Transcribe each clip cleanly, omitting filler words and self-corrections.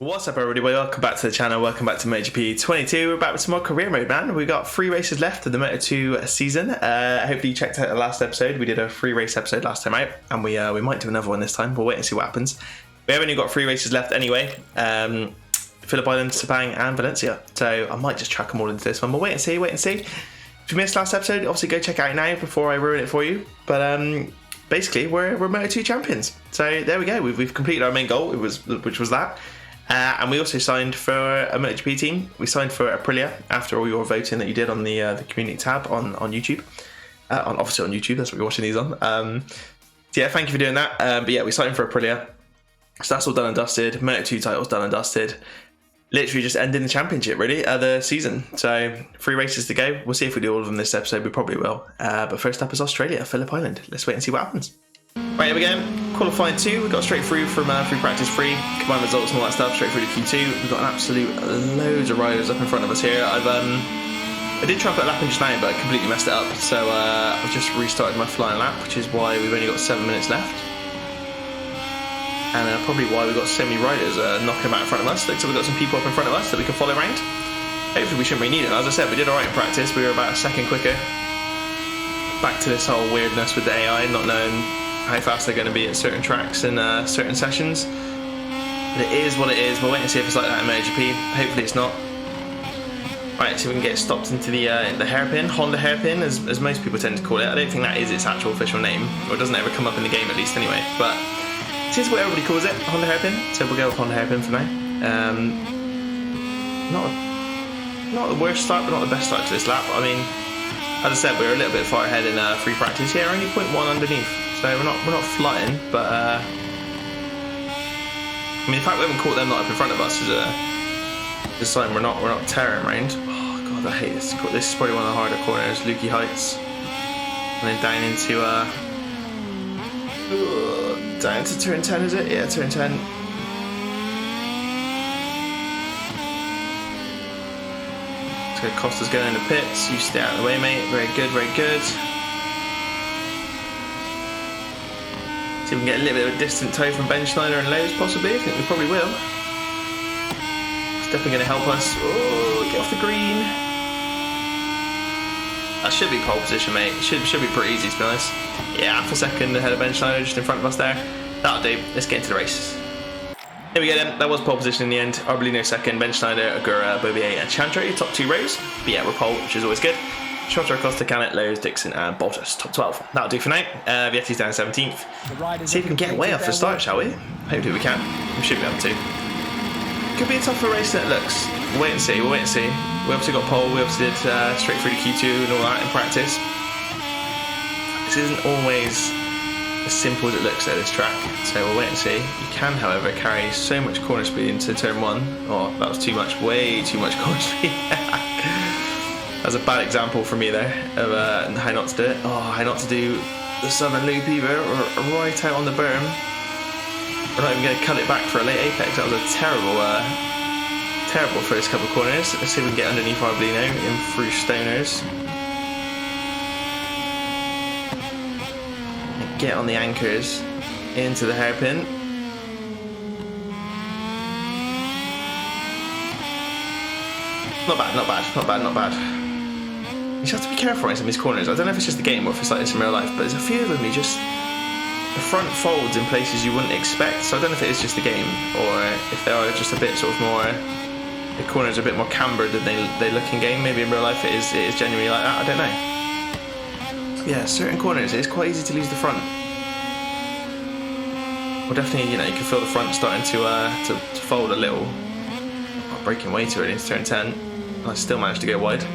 What's up everybody, welcome back to the channel, welcome back to MotoGP 22. We're back with some more career mode, man. We've got 3 races left of the Moto2 season. Hopefully you checked out the last episode. We did a 3 race episode last time out, and we might do another one this time. We'll wait and see what happens. We have only got 3 races left anyway. Phillip Island, Sepang and Valencia. So I might just track them all into this one. We'll wait and see, If you missed last episode, obviously go check it out now before I ruin it for you. But basically we're Moto2 champions. So there we go, we've completed our main goal, which was that. And we also signed for a MotoGP team. We signed for Aprilia after all your voting that you did on the community tab on YouTube. Obviously on YouTube, that's what you're watching these on. So yeah, thank you for doing that. But yeah, we signed for Aprilia. So that's all done and dusted. Moto2 titles done and dusted. Literally just ending the championship, really, the season. So 3 races to go. We'll see if we do all of them this episode. We probably will. But first up is Australia, Phillip Island. Let's wait and see what happens. Right, here we go. Qualifying 2, we got straight through from free practice 3, combined results and all that stuff, straight through to Q2. We've got an absolute loads of riders up in front of us here. I did try to put a lap in just now, but I completely messed it up. So I've just restarted my flying lap, which is why we've only got 7 minutes left. And probably why we've got so many riders knocking them out in front of us. Looks like we've got some people up in front of us that we can follow around. Hopefully we shouldn't really need it. As I said, we did alright in practice. We were about a second quicker. Back to this whole weirdness with the AI, not knowing how fast they're going to be at certain tracks and certain sessions. But it is what it is. We'll wait and see if it's like that in MotoGP. Hopefully it's not. Right, so we can get stopped into the hairpin, Honda hairpin, as most people tend to call it. I don't think that is its actual official name, or it doesn't ever come up in the game at least anyway. But it is what everybody calls it, Honda hairpin. So we'll go with Honda hairpin for now. Not the worst start, but not the best start to this lap. I mean, as I said, we're a little bit far ahead in free practice. Yeah, only 0.1 underneath. So we're not flying, but I mean, the fact we haven't caught them not up in front of us is a sign we're not tearing around. Oh god, I hate this. This is probably one of the harder corners. Lukey Heights, and then down into down to turn 10, is it? Yeah, turn 10. So Costa's going in the pits. You stay out of the way, mate. Very good, very good. See if we can get a little bit of a distant tow from Ben Schneider and Lowe's, possibly. I think we probably will. It's definitely going to help us. Oh, get off the green. That should be pole position, mate. It should be pretty easy, to be honest. Yeah, half a second ahead of Ben Schneider, just in front of us there. That'll do. Let's get into the race. Here we go then. That was pole position in the end. Arbolino second, Ben Schneider, Agura, Bobier and Chantry, top 2 rows. But yeah, we're pole, which is always good. Trotter, Costa, Canet, Lowe's, Dixon and Bottas, top 12. That'll do for now. Vietti's down 17th. See if we can get way off the start, shall we? Hopefully we can. We should be able to. Could be a tougher race than it looks. We'll wait and see, we'll wait and see. We obviously got pole, we obviously did straight through to Q2 and all that in practice. This isn't always as simple as it looks at this track, so we'll wait and see. You can, however, carry so much corner speed into turn 1. Oh, that was too much, way too much corner speed. That's a bad example for me there of how not to do it. Oh, how not to do the southern loop either, or right out on the berm. We're not even going to cut it back for a late apex. That was a terrible first couple of corners. Let's see if we can get underneath Arbolino in through Stoners. And get on the anchors into the hairpin. Not bad. You just have to be careful in some of these corners. I don't know if it's just the game or if it's like this in real life, but there's a few of them you just... The front folds in places you wouldn't expect, so I don't know if it is just the game or if they are just a bit sort of more... The corners are a bit more cambered than they look in game. Maybe in real life it is genuinely like that, I don't know. Yeah, certain corners, it's quite easy to lose the front. Well, definitely, you know, you can feel the front starting to fold a little. Oh, breaking way too early into turn 10. I still managed to go wide.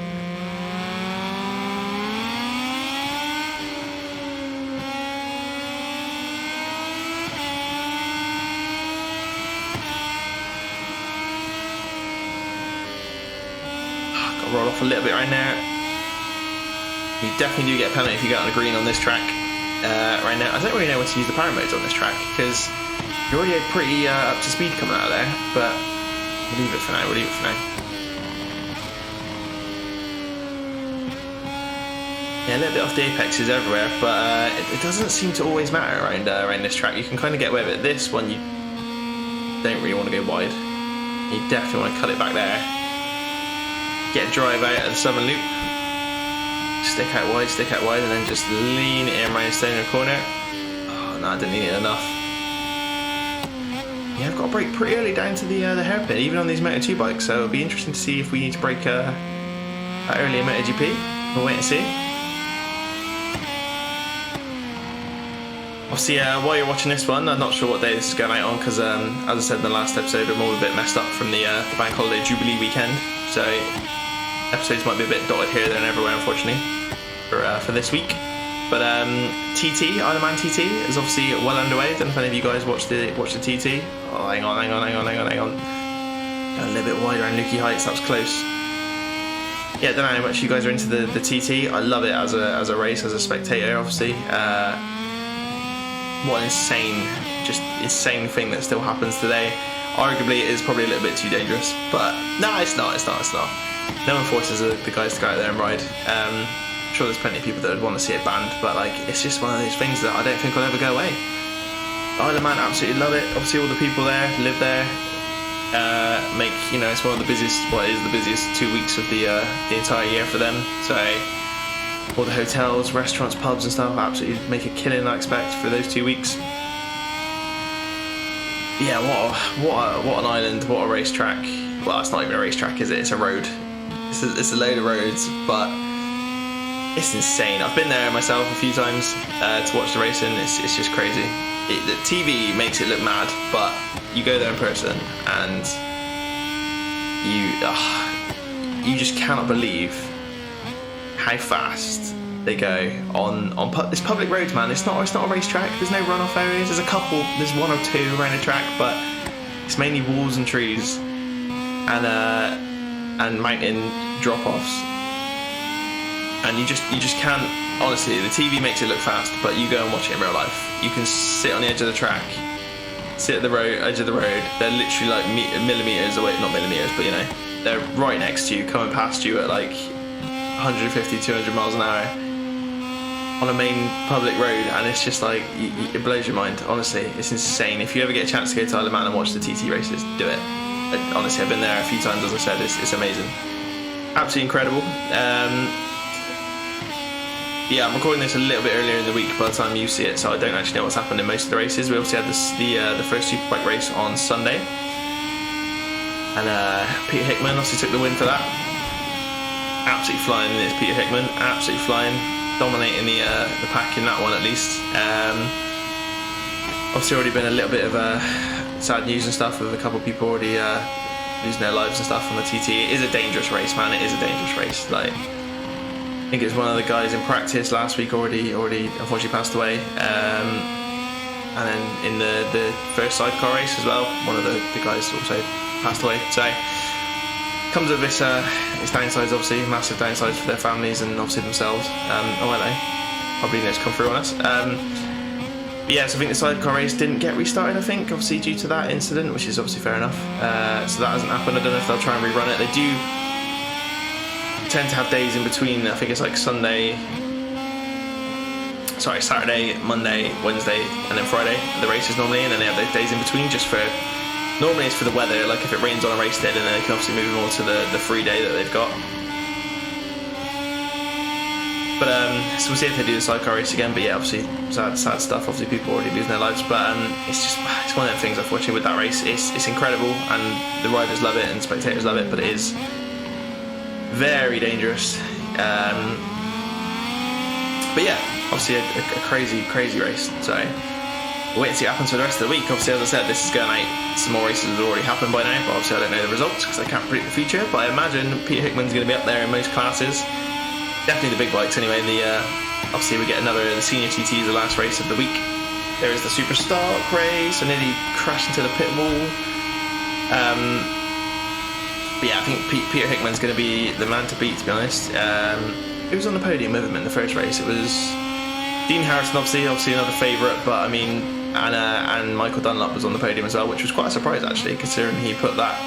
Roll off a little bit right now. You definitely do get a penalty if you get on the green on this track. Right now, I don't really know when to use the power modes on this track because you're already pretty up to speed coming out of there. But we'll leave it for now. Yeah, a little bit off the apexes everywhere, but it doesn't seem to always matter around this track. You can kind of get away with it. This one, you don't really want to go wide. You definitely want to cut it back there. Get a drive out of the southern loop. Stick out wide, and then just lean it in right stay in the corner. Oh no, I didn't need it enough. Yeah, I've got to brake pretty early down to the hairpin, even on these Moto2 bikes. So it'll be interesting to see if we need to brake early in MotoGP. We'll wait and see. Obviously, while you're watching this one, I'm not sure what day this is going out on because, as I said in the last episode, I'm all a bit messed up from the Bank Holiday Jubilee weekend. So episodes might be a bit dotted here, there, and everywhere, unfortunately, for this week. But TT, Isle of Man TT, is obviously well underway. I don't know if any of you guys watched the TT. Oh, hang on. A little bit wider on Lukey Heights. That was close. Yeah, I don't know how much you guys are into the TT. I love it as a race, as a spectator, obviously. What an insane thing that still happens today. Arguably, it is probably a little bit too dangerous, but no, it's not. No one forces the guys to go out there and ride. I'm sure there's plenty of people that would want to see it banned, but like, it's just one of those things that I don't think will ever go away. Isle of Man absolutely love it. Obviously, all the people there live there. It's one of the busiest. Well, it is the busiest 2 weeks of the entire year for them. So all the hotels, restaurants, pubs and stuff absolutely make a killing, I expect, for those 2 weeks. Yeah, what an island, what a racetrack. Well, it's not even a racetrack, is it? It's a road. It's a load of roads, but it's insane. I've been there myself a few times to watch the racing. It's just crazy. The TV makes it look mad, but you go there in person and you just cannot believe how fast they go on it's public roads, man. It's not a racetrack. There's no runoff areas. There's one or two around the track, but it's mainly walls and trees and mountain drop-offs. And you just can't. Honestly, the TV makes it look fast, but you go and watch it in real life. You can sit on the edge of the track, sit at the edge of the road. They're literally like millimeters away, not millimeters, but they're right next to you, coming past you at like 150, 200 miles an hour on a main public road, and it's just like, it blows your mind. Honestly, it's insane. If you ever get a chance to go to Isle of Man and watch the TT races, do it. Honestly, I've been there a few times, as I said. It's amazing. Absolutely incredible. Yeah, I'm recording this a little bit earlier in the week by the time you see it, so I don't actually know what's happened in most of the races. We obviously had the first Superbike race on Sunday, and Peter Hickman obviously took the win for that. Absolutely flying in this, Peter Hickman. Absolutely flying, dominating the pack in that one at least. Obviously already been a little bit of sad news and stuff with a couple of people already losing their lives and stuff on the TT. It is a dangerous race, man. It is a dangerous race. Like, I think it was one of the guys in practice last week already unfortunately passed away. And then in the first sidecar race as well, one of the guys also passed away. So comes with its downsides, obviously, massive downsides for their families and obviously themselves. Probably needs to come through on us. Yeah, so I think the sidecar race didn't get restarted, I think, obviously due to that incident, which is obviously fair enough. So that hasn't happened. I don't know if they'll try and rerun it. They do tend to have days in between. I think it's like Saturday, Monday, Wednesday, and then Friday, the races normally, and then they have those days in between just for, normally it's for the weather, like if it rains on a race day, then they can obviously move more to the free day that they've got. But so we'll see if they do the sidecar race again. But yeah, obviously sad stuff. Obviously people already losing their lives. But it's one of them things. Unfortunately, with that race, it's incredible, and the riders love it and spectators love it. But it is very dangerous. But yeah, obviously a crazy race. So we'll wait and see what happens for the rest of the week. Obviously, as I said, this is going out. Some more races have already happened by now, but obviously I don't know the results because I can't predict the future. But I imagine Peter Hickman's going to be up there in most classes. Definitely the big bikes anyway. Obviously we get the senior TT is the last race of the week. There is the Super Stock race. I nearly crashed into the pit wall. But yeah, I think Peter Hickman's going to be the man to beat, to be honest. Who was on the podium with him in the first race? It was Dean Harrison, obviously another favourite, but I mean, and Michael Dunlop was on the podium as well, which was quite a surprise actually, considering he put that.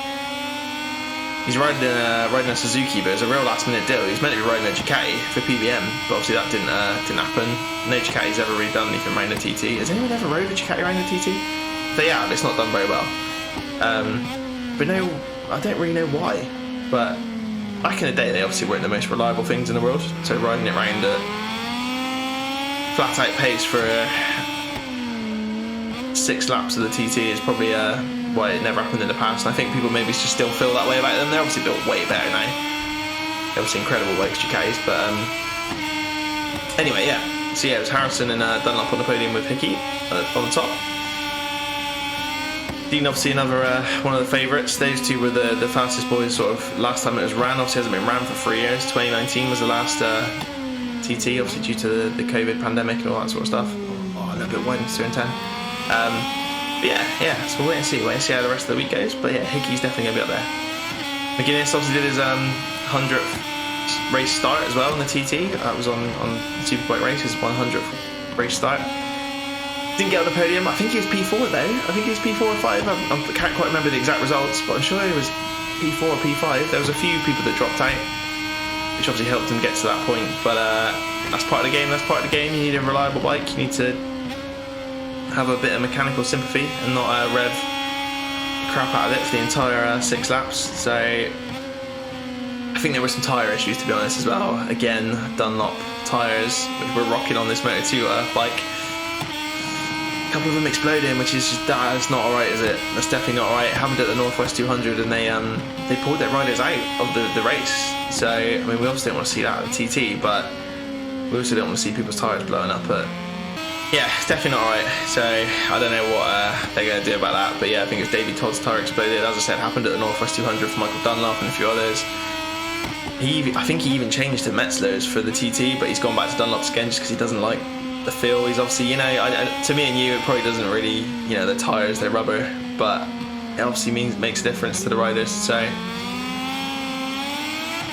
He's riding a Suzuki, but it was a real last-minute deal. He was meant to be riding a Ducati for PBM, but obviously that didn't happen. No Ducati's ever really done anything around the TT. Has anyone ever rode a Ducati around the TT? If they have, it's not done very well. but no, I don't really know why. But back in the day, they obviously weren't the most reliable things in the world. So riding it around at flat out pace for 6 laps of the TT is probably why it never happened in the past. And I think people maybe just still feel that way about them. They're obviously built way better now. Obviously incredible bikes, Ducatis, but anyway, yeah. So yeah, it was Harrison and Dunlop on the podium with Hickey on the top. Dean, obviously another one of the favourites. Those two were the fastest boys. Sort of last time it was ran. Obviously hasn't been ran for 3 years. 2019 was the last TT, obviously due to the COVID pandemic and all that sort of stuff. Oh, a little bit wide into 2 and 10. But yeah. So we'll wait and see how the rest of the week goes. But yeah, Hickey's definitely gonna be up there. McGuinness obviously did his 100th race start as well in the TT. That was on Superbike race, his 100th race start. Didn't get on the podium. I think he was P4 though. I think he was P4 or 5. I can't quite remember the exact results, but I'm sure he was P4 or P5. There was a few people that dropped out, which obviously helped him get to that point. But that's part of the game. You need a reliable bike. You need to have a bit of mechanical sympathy and not rev crap out of it for the entire 6 laps. So I think there were some tyre issues, to be honest, as well. Again, Dunlop tyres, which we're rocking on this moto2 bike. A couple of them exploding, which is just, that's not alright, is it? That's definitely not alright. It happened at the Northwest 200, and they pulled their riders out of the race. So I mean, we obviously don't want to see that at the TT, but we also don't want to see people's tyres blowing up. But yeah, it's definitely not alright. So I don't know what they're going to do about that. But yeah, I think it's Davey Todd's tyre exploded. As I said, happened at the Northwest 200 for Michael Dunlop and a few others. I think he even changed to Metzler's for the TT, but he's gone back to Dunlop's again just because he doesn't like the feel. He's obviously, to me and you, it probably doesn't really, the tyres, they're rubber, but it obviously makes a difference to the riders. So I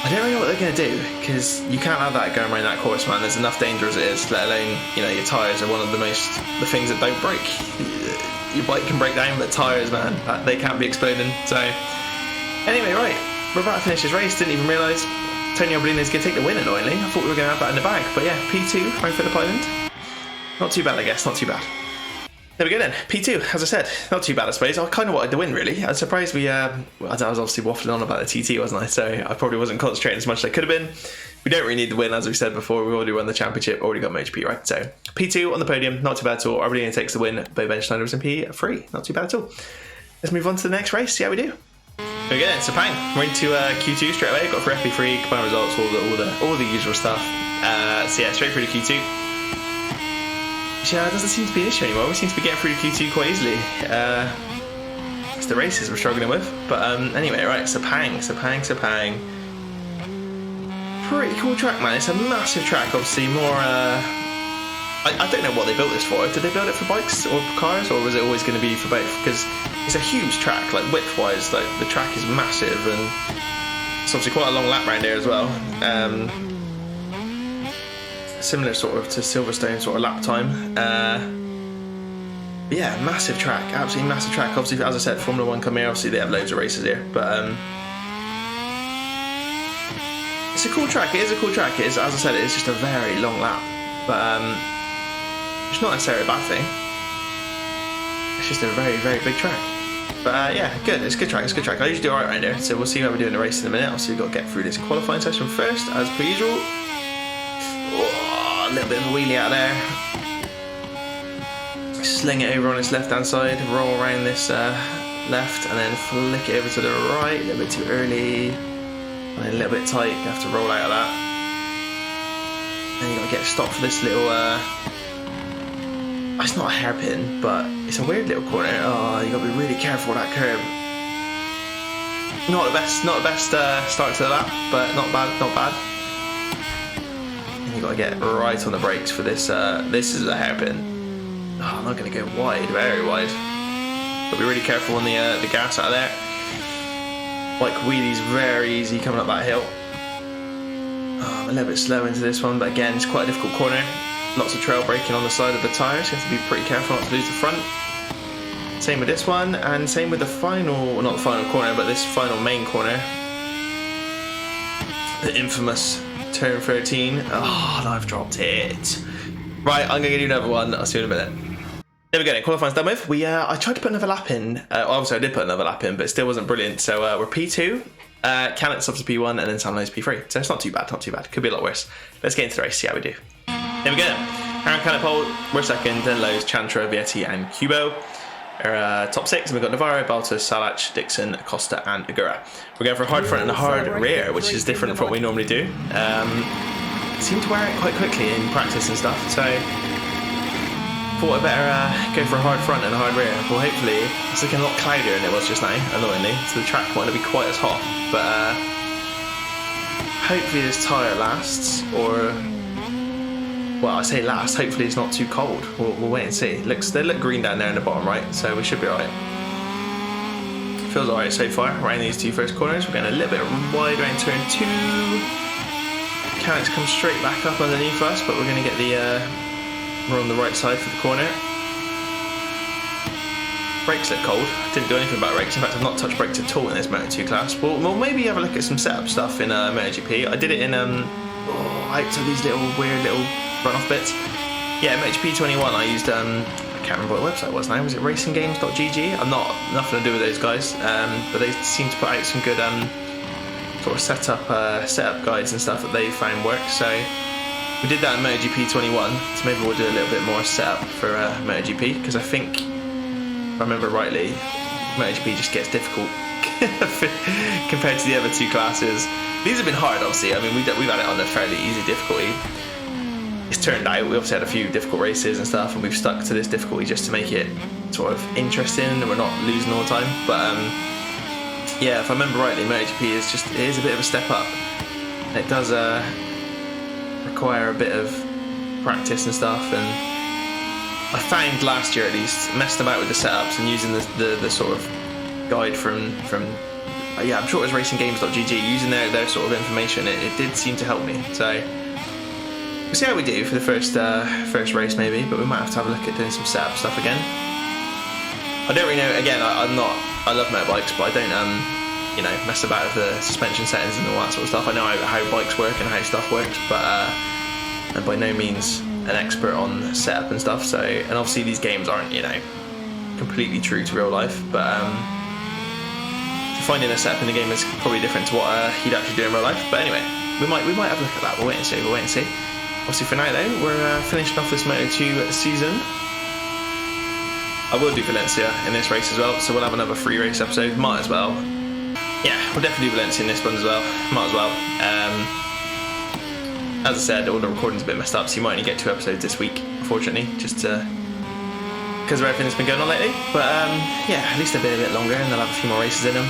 don't really know what they're going to do, because you can't have that going around that course, man. There's enough danger as it is, let alone, your tyres are one of the things that don't break. Your bike can break down, but tyres, man, they can't be exploding. So anyway, right, we're about to finish this race. Didn't even realise Tony Arbolino is going to take the win, annoyingly. I thought we were going to have that in the bag. But yeah, P2 around Phillip Island. Not too bad, I guess. Not too bad. There we go then. P2, as I said. Not too bad, I suppose. I kind of wanted to win, really. I was surprised I was obviously waffling on about the TT, wasn't I? So I probably wasn't concentrating as much as I could have been. We don't really need the win, as we said before. We've already won the championship, already got MotoGP, right? So P2 on the podium. Not too bad at all. Arbolino takes the win. Bo Ben Schneider was in P3. Not too bad at all. Let's move on to the next race. See how we do. There we go then, Sepang. We're into Q2 straight away. Got for FP3, combined results, all the usual stuff. So yeah, straight through to Q2. Which doesn't seem to be an issue anymore. We seem to be getting through to Q2 quite easily. It's the races we're struggling with. But anyway, right, Sepang. Pretty cool track, man. It's a massive track, obviously more... I don't know what they built this for. Did they build it for bikes or cars, or was it always going to be for both? Because it's a huge track, like width-wise, like the track is massive, and it's obviously quite a long lap round here as well. Similar sort of to Silverstone sort of lap time. But yeah, massive track, absolutely massive track. Obviously, as I said, Formula 1 come here. Obviously, they have loads of races here, but it's a cool track. It is a cool track. It is, as I said, it is just a very long lap, but it's not necessarily a bad thing. It's just a very, very big track. But yeah, good. It's a good track. It's a good track. I usually do alright around here, so we'll see how we do in the race in a minute. Obviously, we've got to get through this qualifying session first, as per usual. Oh, a little bit of a wheelie out there. Sling it over on its left-hand side, roll around this left, and then flick it over to the right. A little bit too early, and then a little bit tight. You have to roll out of that. Then you got to get stopped for this little. It's not a hairpin, but it's a weird little corner. Oh, you got to be really careful with that curb. Not the best start to the lap, but not bad. And you got to get right on the brakes for this. This is a hairpin. Oh, I'm not going to go wide, very wide. Got to be really careful on the gas out of there. Like wheelies, very easy coming up that hill. Oh, I'm a little bit slow into this one, but again, it's quite a difficult corner. Lots of trail braking on the side of the tyres, so you have to be pretty careful not to lose the front. Same with this one, and same with the final, well, not the final corner, but this final main corner. The infamous turn 13. Oh, and I've dropped it. Right, I'm going to do another one. I'll see you in a minute. There we go. Qualifying's done with. I tried to put another lap in. Obviously, I did put another lap in, but it still wasn't brilliant. So we're P2. Cannett's obviously P1, and then Sam Lowe's P3. So it's not too bad. Not too bad. Could be a lot worse. Let's get into the race. See how we do. There we go. Aaron Cannett pole. We're second. Then Lowe's, Chantra, Vietti, and Kubo. Our top 6, and we've got Navarro, Baltas, Salach, Dixon, Acosta, and Agura. We're going for a hard front and a hard rear, which is different from what we normally do. Seem to wear it quite quickly in practice and stuff, so thought I'd better go for a hard front and a hard rear. Well, hopefully it's looking a lot cloudier than it was just now, annoyingly, so the track might not be quite as hot, but hopefully this tyre lasts, or well, I say last, hopefully it's not too cold. We'll wait and see. They look green down there in the bottom right, so we should be alright. Feels alright so far. Around these 2 first corners, we're going a little bit wide around turn 2. Can't come straight back up underneath us, but we're going to get we're on the right side for the corner. Brakes look cold. Didn't do anything about brakes. In fact, I've not touched brakes at all in this Moto2 class. We'll maybe have a look at some setup stuff in MotoGP. I did it in out to these weird little run-off bits. Yeah, MotoGP 21 I used, I can't remember what website it was now, was it racinggames.gg? I'm nothing to do with those guys, but they seem to put out some good sort of setup guides and stuff that they found work, so we did that in MotoGP 21, so maybe we'll do a little bit more setup for MotoGP, because I think, if I remember rightly, MotoGP just gets difficult compared to the other 2 classes. These have been hard, obviously. I mean, we've had it on a fairly easy difficulty. It's turned out we obviously had a few difficult races and stuff, and we've stuck to this difficulty just to make it sort of interesting and we're not losing all the time. But yeah, if I remember rightly, MotoGP is a bit of a step up. It does require a bit of practice and stuff, and I found last year at least, messing about with the setups and using the sort of guide from yeah, I'm sure it was racinggames.gg, using their sort of information, it did seem to help me. So we'll see how we do for the first race maybe, but we might have to have a look at doing some setup stuff again. I don't really know, again, I love motorbikes, but I don't mess about with the suspension settings and all that sort of stuff. I know how bikes work and how stuff works, but I'm by no means an expert on setup and stuff, so, and obviously these games aren't, completely true to real life, but finding a setup in the game is probably different to what you'd actually do in real life. But anyway, we might have a look at that. We'll wait and see. Obviously, for now though, we're finishing off this Moto2 season. I will do Valencia in this race as well, so we'll have another free race episode. Might as well. Yeah, we'll definitely do Valencia in this one as well. Might as well. As I said, all the recording's a bit messed up, so you might only get 2 episodes this week, unfortunately, just because of everything that's been going on lately. But yeah, at least they'll be a bit longer and they'll have a few more races in them,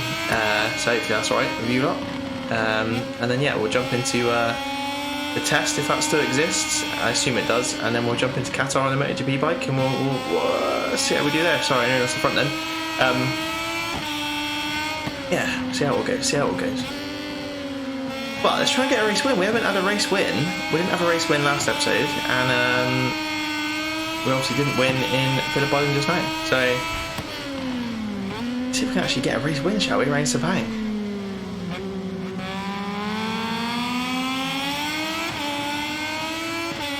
so hopefully that's alright with you lot. And then yeah, we'll jump into the test if that still exists. I assume it does, and then we'll jump into Qatar on the MotoGP bike, and we'll see how we do there. Sorry, I know that's the front then. Yeah, see how it all goes. But let's try and get a race win. We haven't had a race win. We didn't have a race win last episode, and we obviously didn't win in Phillip Island just now. So see if we can actually get a race win, shall we, around Sepang?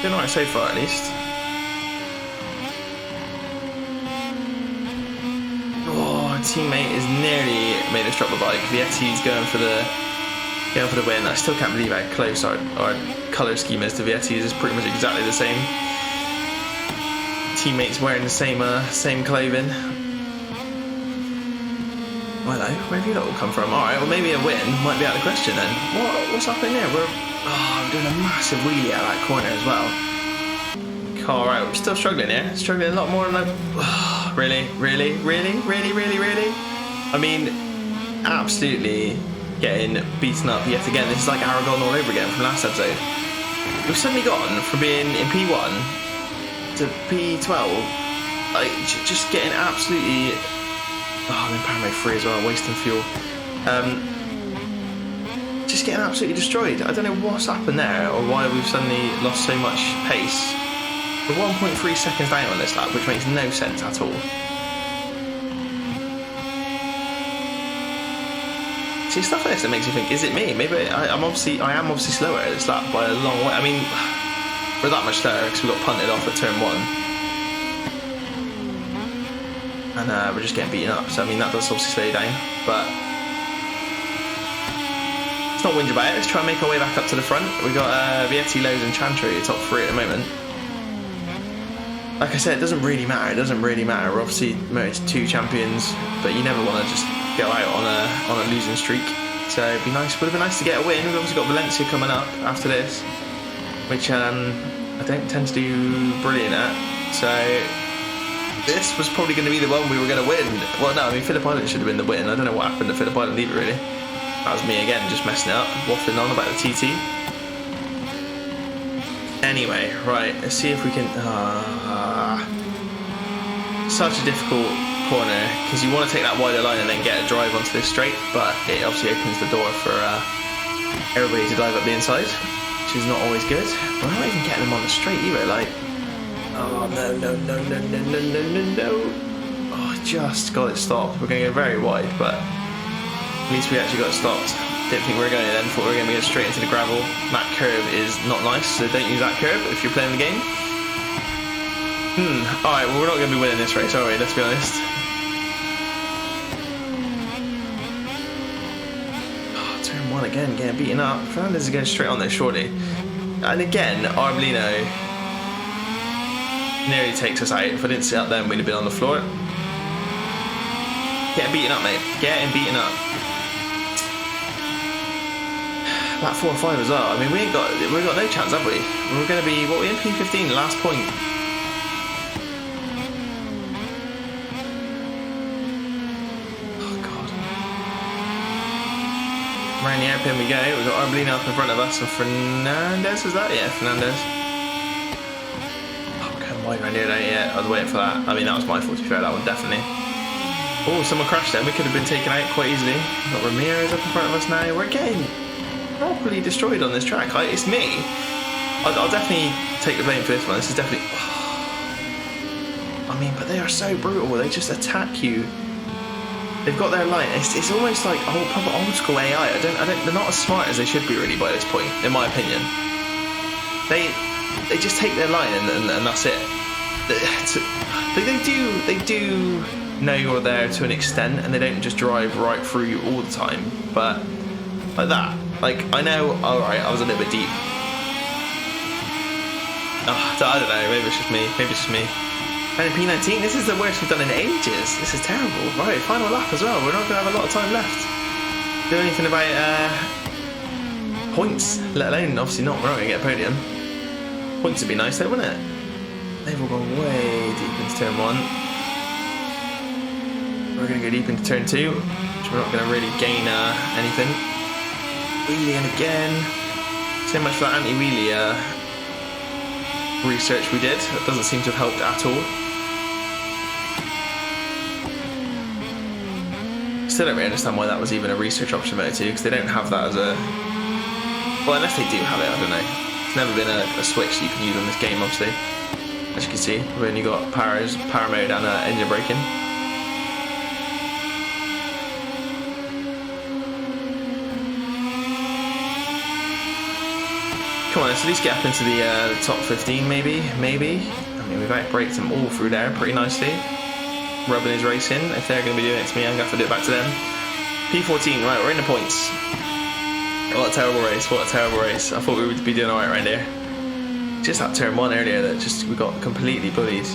Doing alright so far, at least. Oh, our teammate is nearly made us drop the bike. Vietti's going for the win. I still can't believe how close our colour scheme is to Vietti's. It's pretty much exactly the same. Teammates wearing the same clothing. Well, hello, where have you lot all come from? Alright, well maybe a win might be out of the question then. What's happening here? I'm doing a massive wheelie out of that corner as well. Alright, we're still struggling here. Struggling a lot more than really? I mean, absolutely getting beaten up yet again. This is like Aragon all over again from last episode. We've suddenly gone from being in P1 to P12, like just getting absolutely. I'm in Paramount 3 as well, wasting fuel. Just getting absolutely destroyed. I don't know what's happened there or why we've suddenly lost so much pace. We're 1.3 seconds down on this lap, which makes no sense at all. See, stuff like this that makes you think, is it me? Maybe I am obviously slower at this lap by a long way. I mean, we're that much slower because we got punted off at turn 1. and we're just getting beaten up. So I mean that does obviously slow you down, but let's not whinge about it. Let's try and make our way back up to the front. We got Vietti, Lowe's and Chantry top 3 at the moment. Like I said, it doesn't really matter. It doesn't really matter. We're obviously Moto2 champions, but you never want to just go out on a losing streak. So it'd be nice. Would have been nice to get a win. We've obviously got Valencia coming up after this, which I don't tend to do brilliant at. So this was probably going to be the one we were going to win. Well, no, I mean Phillip Island should have been the win. I don't know what happened to Phillip Island either, really. That was me again, just messing it up, waffling on about the TT. Anyway, right, let's see if we can... such a difficult corner, because you want to take that wider line and then get a drive onto this straight, but it obviously opens the door for everybody to dive up the inside, which is not always good. We're not even getting them on the straight either, like... Oh, no. Oh, I just got it stopped. We're going to go very wide, but at least we actually got it stopped. Didn't think we were going to then, thought we were going to go straight into the gravel. That curve is not nice, so don't use that curve if you're playing the game. Alright, well we're not going to be winning this race, are we? Let's be honest. Oh, turn 1 again, getting beaten up. Fernandez is going straight on there, surely. And again, Aprilia nearly takes us out. If I didn't sit up then, we'd have been on the floor. Getting beaten up, mate. Getting beaten up. Lap 4 and 5 as well. I mean, we've got no chance, have we? We're going to be, what, we're in P15, last point. Oh, God. Around the airpin we go. We've got Aprilia up in front of us and Fernandez, is that? Yeah, Fernandez. Oh, we're going wide around here, yeah. I was waiting for that. I mean, that was my fault, to be fair, that one, definitely. Oh, someone crashed there. We could have been taken out quite easily. We've got Ramirez up in front of us now. We're getting properly destroyed on this track. It's me. I'll definitely take the blame for this one. This is definitely... I mean, but they are so brutal. They just attack you. They've got their line. It's almost like proper old school AI. They're not as smart as they should be really by this point, in my opinion. They just take their line and that's it. They do know you're there to an extent, and they don't just drive right through you all the time. But like that. Like, I know, alright, I was a little bit deep. Oh, I don't know, maybe it's just me. And in P19, this is the worst we've done in ages. This is terrible. Right, final lap as well. We're not going to have a lot of time left. Do anything about points, let alone, obviously not, we're not going to get a podium. Points would be nice though, wouldn't it? They've all gone way deep into turn 1. We're going to go deep into turn 2, which we're not going to really gain anything. Wheelie and again. So much for that anti-wheelie research we did. That doesn't seem to have helped at all. Still don't really understand why that was even a research option Moto2, because they don't have that as a... Well, unless they do have it, I don't know. It's never been a switch that you can use on this game, obviously. As you can see, we've only got power mode and engine braking. Come on, let's at least get up into the top 15, maybe. I mean, we've outbraked them all through there pretty nicely. Rubbing his race in. If they're going to be doing it to me, I'm going to have to do it back to them. P14, right, we're in the points. What a terrible race, what a terrible race. I thought we would be doing alright around here. Just that turn 1 earlier that we got completely bullied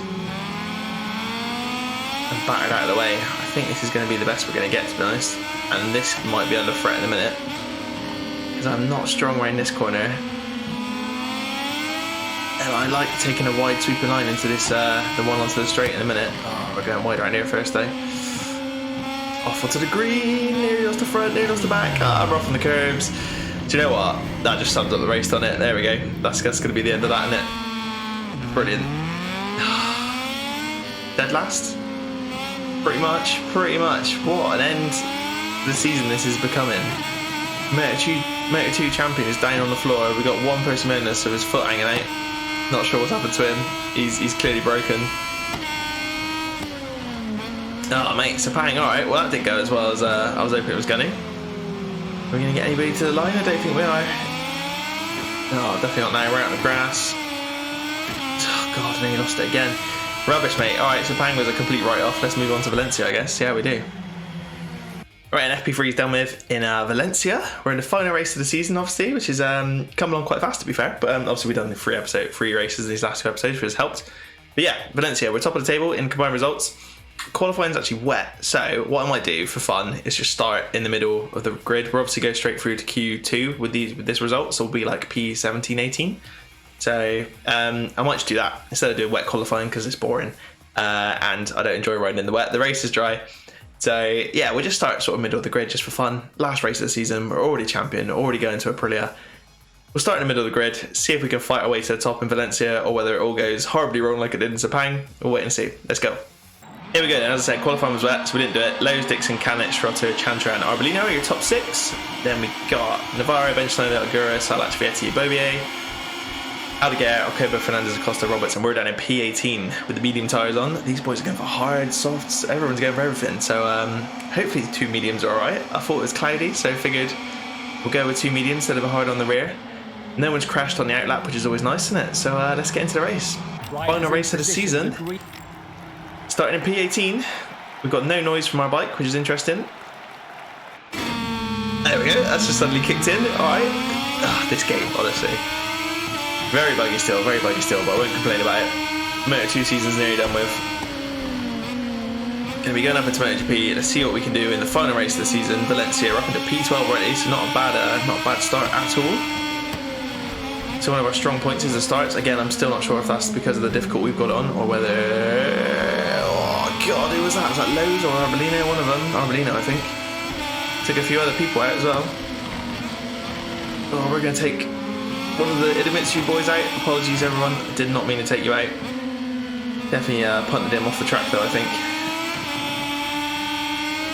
and battered out of the way. I think this is going to be the best we're going to get, to be honest. And this might be under threat in a minute, because I'm not strong around this corner. And I like taking a wide sweeping line into this, the one onto the straight in a minute. Oh, we're going wide around here first though. Off onto the green, nearly lost the front, nearly lost the back. We're off on the curbs. Do you know what? That just sums up the race, doesn't it? There we go. That's going to be the end of that, isn't it? Brilliant. Dead last? Pretty much. What an end to the season this is becoming. Moto2 champion is down on the floor. We've got one person behind us with his foot hanging out. Not sure what's happened to him. He's clearly broken. Oh, mate, Sepang. Alright, well, that didn't go as well as I was hoping it was going to. Are we going to get anybody to the line? I don't think we are. No, definitely not now. We're out on the grass. Oh, God, I nearly lost it again. Rubbish, mate. Alright, Sepang was a complete write-off. Let's move on to Valencia, I guess. Yeah, we do. Right, and FP3 is done with in Valencia. We're in the final race of the season, obviously, which is come along quite fast, to be fair. But obviously we've done the three races in these last 2 episodes, which has helped. But yeah, Valencia, we're top of the table in combined results. Qualifying's actually wet, so what I might do for fun is just start in the middle of the grid. We'll obviously go straight through to Q2 with this result, so we'll be like P17, 18. So I might just do that instead of doing wet qualifying because it's boring and I don't enjoy riding in the wet. The race is dry. So yeah, we'll just start sort of middle of the grid just for fun. Last race of the season, we're already champion, already going to Aprilia. We'll start in the middle of the grid, see if we can fight our way to the top in Valencia or whether it all goes horribly wrong like it did in Sepang. We'll wait and see. Let's go. Here we go then. As I said, qualifying was wet, so we didn't do it. Lowe's, Dixon, Kanich, Rotto, Chantra and Arbolino are your top 6. Then we got Navarro, Benchline, Algura, Salat, Vietti, Bobier, Aldeguer, Alcoba, Fernandez, Acosta, Roberts, and we're down in P18 with the medium tyres on. These boys are going for hard, softs, everyone's going for everything. So hopefully the 2 mediums are alright. I thought it was cloudy, so figured we'll go with 2 mediums instead of a hard on the rear. No one's crashed on the outlap, which is always nice, isn't it? So let's get into the race. Final race of the season. Starting in P18. We've got no noise from our bike, which is interesting. There we go, that's just suddenly kicked in. Alright. This game, honestly. Very buggy still, but I won't complain about it. Moto2 season's nearly done with. Gonna be going up into MotoGP. Let's see what we can do in the final race of the season. Valencia, we're up into P12 already, so not a bad start at all. So one of our strong points is the starts. Again, I'm still not sure if that's because of the difficult we've got on, or whether... Oh god, who was that? Was that Lowe's or Arbolino? One of them. Arbolino, I think. Took a few other people out as well. Oh, we're gonna take one of the Idemitsu boys out. Apologies everyone, did not mean to take you out. Definitely punted him off the track though, I think.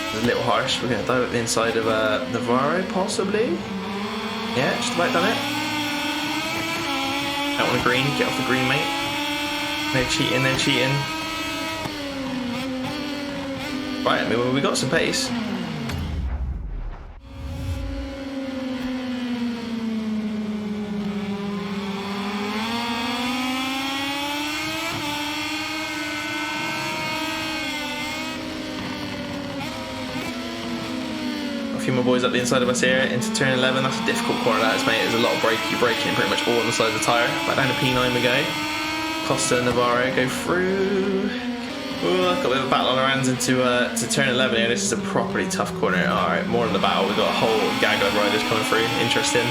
It was a little harsh. We're going to dive at the inside of Navarro possibly. Yeah, just about done it. Don't want a green, get off the green mate. No cheating, no cheating. Right, I mean, we got some pace. My boys up the inside of us here into turn 11. That's a difficult corner that is, mate. There's a lot of brake. You're braking pretty much all on the side of the tyre. Back down to P9 we go. Costa and Navarro go through. Ooh, got a bit of a battle on our hands into to turn 11 here. This is a properly tough corner. Alright, more in the battle. We've got a whole gaggle of riders coming through. Interesting.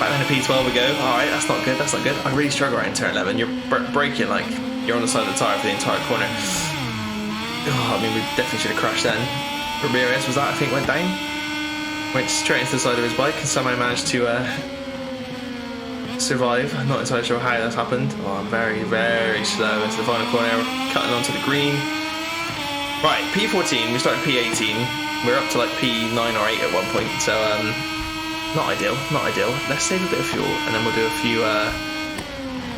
Back down to P12 we go. Alright, that's not good. That's not good. I really struggle right in turn 11. You're braking like you're on the side of the tyre for the entire corner. Oh, I mean, we definitely should have crashed then. Ramirez was that, I think, went down. Went straight into the side of his bike and somehow managed to survive. I'm not entirely sure how that's happened. Oh, I'm very, very slow into the final corner. We're cutting onto the green. Right, P14, we started P18. We're up to like P9 or 8 at one point, so not ideal, not ideal. Let's save a bit of fuel and then we'll do a few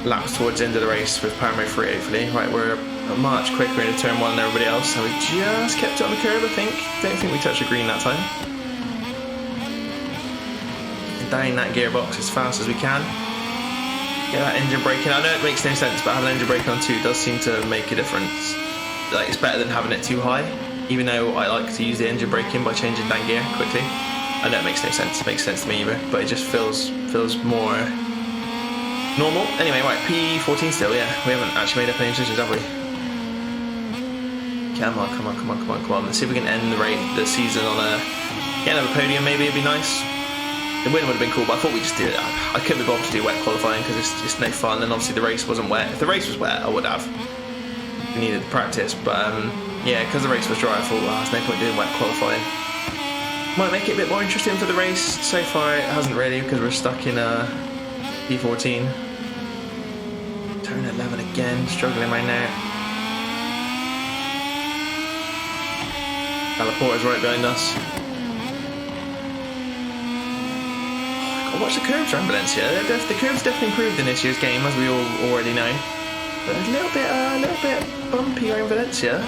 laps towards the end of the race with Power Mode 3 hopefully. Right, we're much quicker into turn 1 than everybody else, so we just kept it on the curb, I think. Don't think we touched the green that time. Down that gearbox as fast as we can. Get that engine braking. I know it makes no sense, but having engine braking on 2 does seem to make a difference. Like, it's better than having it too high, even though I like to use the engine braking by changing down gear quickly. I know it makes no sense. It makes sense to me either, but it just feels more normal. Anyway, right, P14 still, yeah. We haven't actually made up any decisions, have we? Come on. Let's see if we can end the season on get another podium maybe, it'd be nice. The win would have been cool, but I thought we just did it. I couldn't be bothered to do wet qualifying because it's no fun, and obviously the race wasn't wet. If the race was wet, I would have. We needed practice, but yeah, because the race was dry, I thought, there's no point doing wet qualifying. Might make it a bit more interesting for the race. So far, it hasn't really because we're stuck in P14. Turn 11 again, struggling right now. Alaporta's right behind us. Watch the curves around Valencia. The curves definitely improved in this year's game, as we all already know. But a little bit bumpy around Valencia.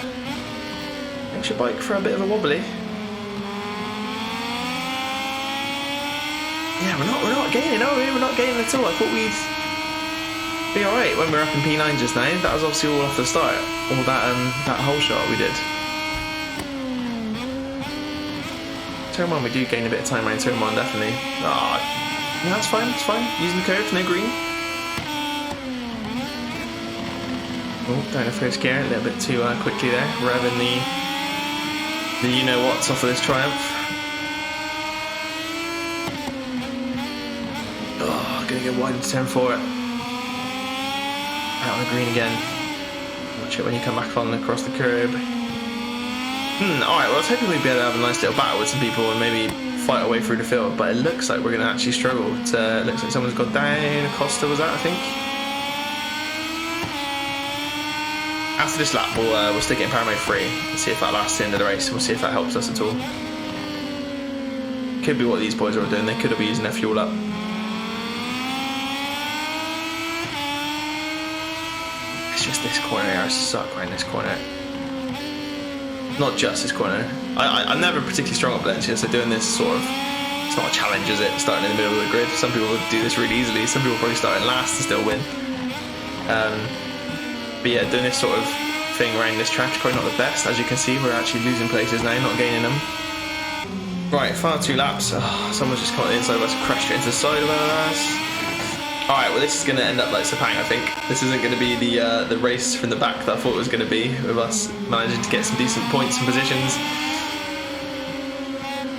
Makes your bike for a bit of a wobbly. Yeah, we're not gaining, are we? We're not gaining at all. I thought be alright when we were up in P9 just now. That was obviously all off the start. All that whole shot we did. Turn 1 we do gain a bit of time around turn 1, definitely. Ah, no, that's fine, it's fine. Using the curve, no green. Oh, down the first gear, a little bit too quickly there. Revving the you-know-whats off of this Triumph. Oh, gonna get wide into turn 4. Out on the green again. Watch it when you come back on across the curb. Alright, well I was hoping we'd be able to have a nice little battle with some people and maybe fight our way through the field, but it looks like we're going to actually struggle. It looks like someone's got down. Costa was that, I think. After this lap, we'll stick it in Paramount 3 and see if that lasts the end of the race. We'll see if that helps us at all. Could be what these boys are doing. They could have been using their fuel up. It's just this corner here. I suck around this corner. Not just this corner. I'm never particularly strong at Valencia, so doing this sort of, it's not a challenge, is it? Starting in the middle of the grid. Some people would do this really easily. Some people probably start in last and still win. But yeah, doing this sort of thing around this track is probably not the best. As you can see, we're actually losing places now, not gaining them. Right, final 2 laps. Oh, someone's just come on the inside of us, crashed straight into the side of us. Alright, well this is going to end up like Sepang, I think. This isn't going to be the race from the back that I thought it was going to be, with us managing to get some decent points and positions.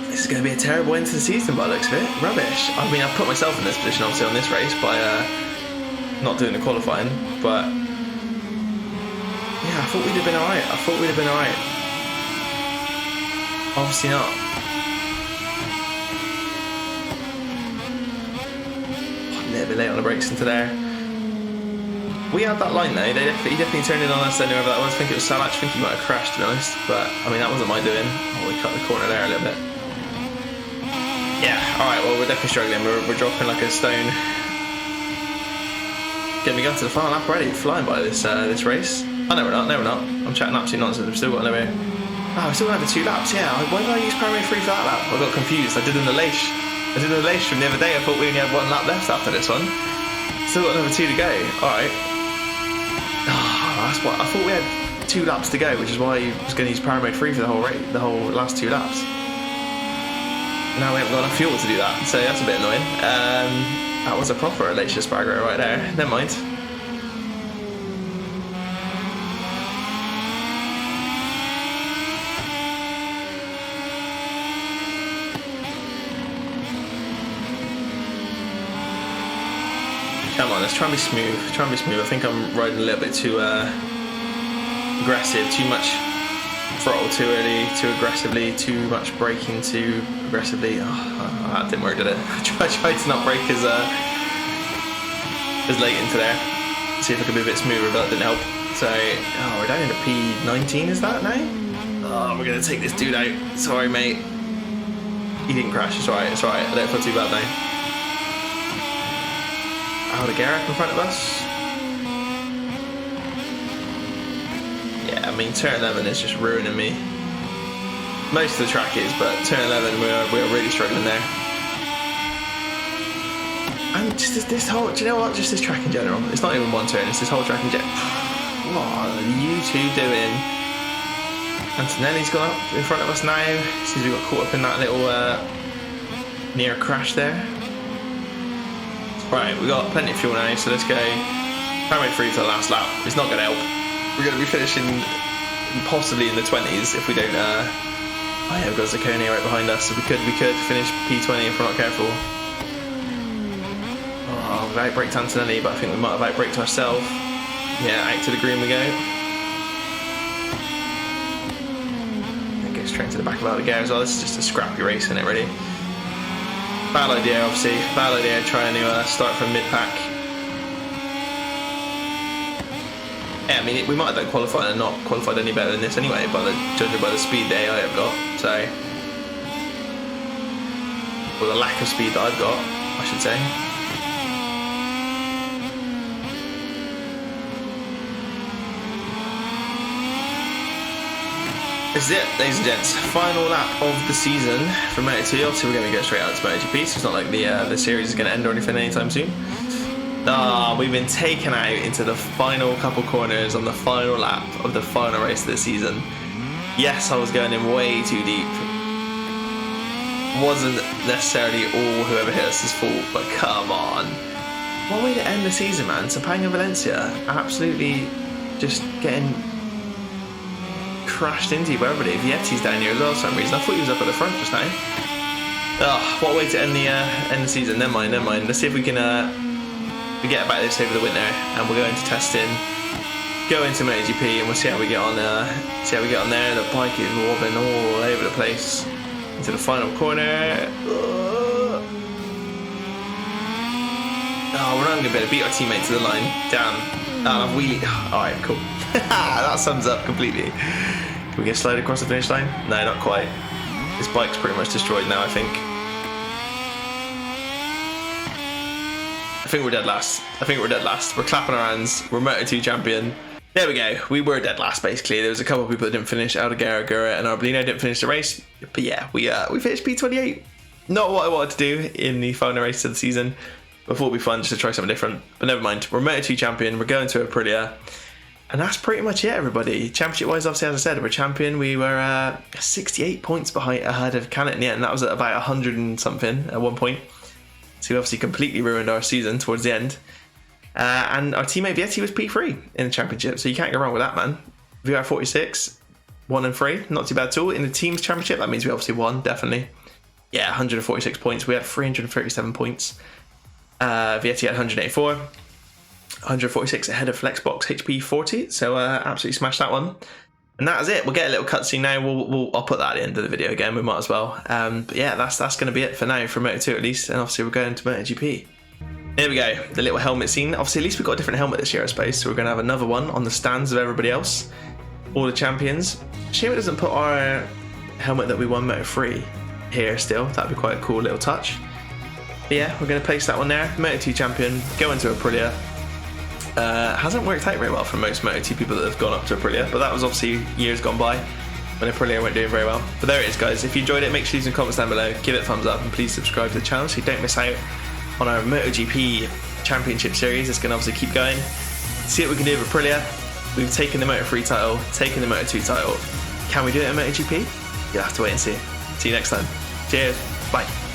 This is going to be a terrible end to the season by the looks of it. Rubbish. I mean, I've put myself in this position obviously on this race by not doing the qualifying, but yeah, I thought we'd have been alright. Obviously not. A little bit late on the brakes into there. We had that line though. He definitely turned in on us. Then whoever that was, I think it was Salach. I think he might have crashed, to be honest. But I mean, that wasn't my doing. Oh, we cut the corner there a little bit. Yeah. All right. Well, we're definitely struggling. We're dropping like a stone. Getting me going to the final lap already. Flying by this race. Oh no, we're not. No, we're not. I'm chatting absolute nonsense. We've still got another. Oh, we still got another 2 laps. Yeah. Why did I use Paramount 3 for that lap? I got confused. I did in the Leish from the other day. I thought we only had 1 lap left after this one. Still got another 2 to go. Alright. Oh, that's what I thought we had 2 laps to go, which is why I was going to use Paramount 3 for the whole last 2 laps. Now we haven't got enough fuel to do that, so that's a bit annoying. That was a proper Leish Spargo right there. Never mind. Come on, let's try and be smooth. I think I'm riding a little bit too aggressive, too much throttle too early, too aggressively, too much braking too aggressively. Oh, that didn't work, did it? I tried to not brake as late into there. See if I could be a bit smoother, but that didn't help. So, we're down into P19, is that now? Oh, we're going to take this dude out. Sorry, mate. He didn't crash, it's alright. I don't feel too bad now. The Garrett in front of us. Yeah, I mean turn 11 is just ruining me. Most of the track is, but turn 11 we're really struggling there. And just this whole, do you know what? Just this track in general. It's not even one turn. It's this whole track in general. What are you two doing? Antonelli's gone up in front of us now. Since we got caught up in that little near crash there. Right, we got plenty of fuel now, so let's go Paramount 3 for the last lap. It's not going to help. We're going to be finishing possibly in the 20s if we don't. Oh yeah, we've got Zaccone right behind us, so we could finish P20 if we're not careful. Oh, we've outbraked Antonelli, but I think we might have outbraked ourselves. Yeah, out to the green we go. It goes straight to the back of our gear as well. This is just a scrappy race, isn't it, really? Bad idea, obviously. Bad idea trying to start from mid-pack. Yeah, I mean, we might have done qualifying and not qualified any better than this anyway, judging by the speed the AI have got. So, or the lack of speed that I've got, I should say. This is it, ladies and gents. Final lap of the season for MotoE. Obviously, we're going to go straight out to MotoGP, so it's not like the series is going to end or anything anytime soon. We've been taken out into the final couple corners on the final lap of the final race of the season. Yes, I was going in way too deep. Wasn't necessarily all whoever hit us' fault, but come on. What way to end the season, man. Sepang and Valencia absolutely just getting crashed into by everybody. Vietti's down here as well for some reason. I thought he was up at the front just now. What way to end the season. Never mind. Let's see if we can forget about this over the winter, and we'll go into testing, go into MotoGP, and we'll see how we get on. See how we get on there. The bike is wobbling all over the place. Into the final corner. We're not going to be able to beat our teammate to the line. Damn. Alright, cool. That sums up completely. Can we get slide across the finish line? No, not quite. This bike's pretty much destroyed now, I think. I think we're dead last. We're clapping our hands. We're Moto2 champion. There we go. We were dead last, basically. There was a couple of people that didn't finish. Aldeguerra, Gura, and Arbolino didn't finish the race. But yeah, we finished P28. Not what I wanted to do in the final race of the season. But I thought it'd be fun just to try something different. But never mind. We're Moto2 champion. We're going to Aprilia. And that's pretty much it, everybody. Championship-wise, obviously, as I said, we're champion. We were 68 points ahead of Canet in the end. That was at about 100 and something at one point. So we obviously completely ruined our season towards the end. And our teammate Vietti was P3 in the championship, so you can't go wrong with that, man. VR46, 1 and 3, not too bad at all. In the team's championship, that means we obviously won, definitely. Yeah, 146 points. We had 337 points. Vietti had 184. 146 ahead of Flexbox HP40, so absolutely smashed that one. And that is it. We'll get a little cutscene now. I'll put that at the end of the video again. We might as well. But yeah, that's going to be it for now for Moto2 at least. And obviously we're going to MotoGP. There we go. The little helmet scene. Obviously, at least we've got a different helmet this year, I suppose. So we're going to have another one on the stands of everybody else. All the champions. Shame it doesn't put our helmet that we won Moto3 here still. That'd be quite a cool little touch. But yeah, we're going to place that one there. Moto2 champion. Go into Aprilia. Hasn't worked out very well for most Moto2 people that have gone up to Aprilia, but that was obviously years gone by when Aprilia weren't doing very well. But there it is, guys. If you enjoyed it, make sure you leave some comments down below, give it a thumbs up, and please subscribe to the channel so you don't miss out on our MotoGP Championship Series. It's going to obviously keep going. See what we can do with Aprilia. We've taken the Moto3 title, taken the Moto2 title. Can we do it in MotoGP? You'll have to wait and see. See you next time. Cheers. Bye.